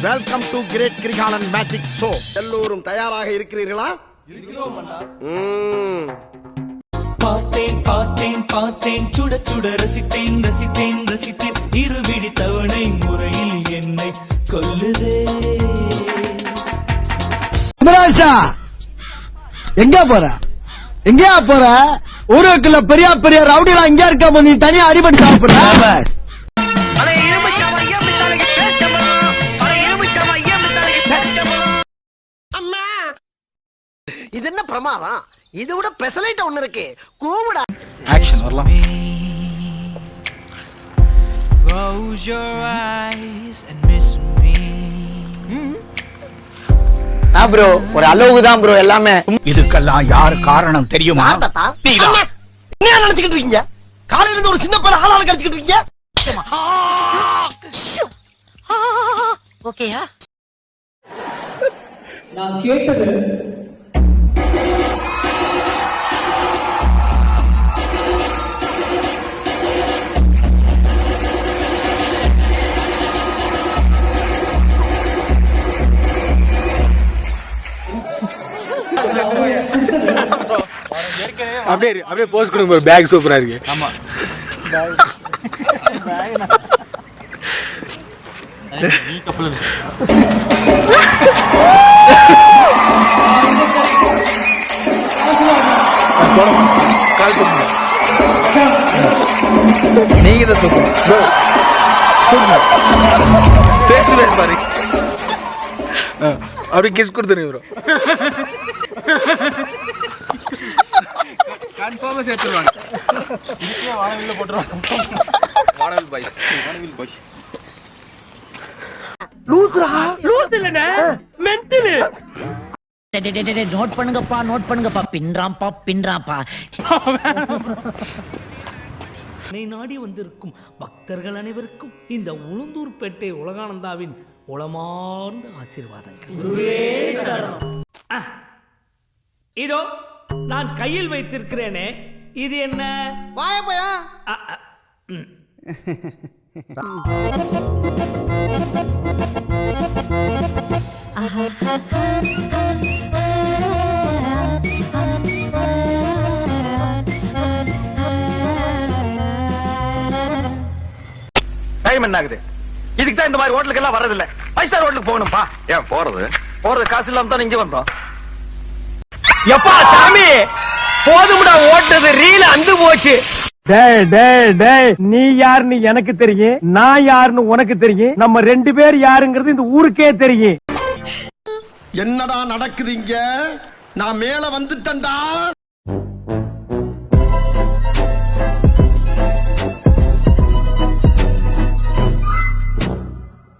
Welcome to great Kirikalan magic show. எல்லோரும் தயாராக இருக்கிறீர்களா? பார்த்தேன் பார்த்தேன் பார்த்தேன் சுட சுட ரசித்தேன் ரசித்தேன் ரசித்தேன் இருவிடி தவணை முறையில் என்னை கொல்லுதே. எங்க போற எங்கயா போற? ஊருக்குள்ள பெரிய பெரிய ரவுடிலாம் எங்க இருக்க? நீ தனியா அடிபடி சாப்பிடுற. இது என்ன பிரமாதம்? இது விட பெசலைட் ஒண்ணு இருக்கு. கூவுடா. ஆக்ஷன் வரலாம். Close your eyes and miss me. Bro ஒரு அளவுக்கு தான் ப்ரோ எல்லாமே. இதுக்கெல்லாம் யார் காரணம் தெரியுமா? என்ன நினைச்சுக்கிட்டு இருக்கீங்க? காலையில இருந்து ஒரு சின்ன பையன் ஆளாள கடிச்சிட்டு இருக்கீங்க. ஓகேயா? நான் கேட்டது அப்படியே போஸ்ட் கொடுங்க. பேக் சூப்பரா இருக்கு. ஆமா. நீ கப்பல் நீங்க தான் தூக்கணும். பாரு. அப்படி கிஸ் கொடுத்துருங்க ப்ரோ. கன்ஃபார்மா சேர்த்துருவாங்க. இதுக்கே வானவில்ல போட்டுருவாங்க. வானவில் பாய்ஸ். வானவில் பாய்ஸ். லூஸ் இல்லனே மென்டல். நோட் பண்ணுங்கப்பா பின்றாம்பா. என்னை நாடி வந்திருக்கும் பக்தர்கள் அனைவருக்கும் இந்த உளுந்தூர்பேட்டை உலகானந்தாவின் உளமார்ந்த ஆசீர்வாதங்கள். இதோ நான் கையில் வைத்திருக்கிறேனே, இது என்ன? வாயப்பையா. டைம் என்ன ஆகுது? இதுக்கு தான் இந்த மாதிரி ஹோட்டலுக்கு எல்லாம் வரது இல்ல. 5 ஸ்டார் ஹோட்டலுக்கு போகணும்பா. ஏன் போறது காசு இல்லாம தான் இங்க வந்தோம். எப்பா சாமி போதும்டா, ஓட்டது ரீல அந்து போச்சு. டேய் டேய் டேய், நீ யாருன்னு எனக்கு தெரியும், நான் யாருன்னு உனக்கு தெரியும். நம்ம 2 பேர் யாருங்கிறது இந்த ஊருக்கே தெரியும். என்னடா நடக்குது இங்க? நான் மேல வந்துட்டேன்டா.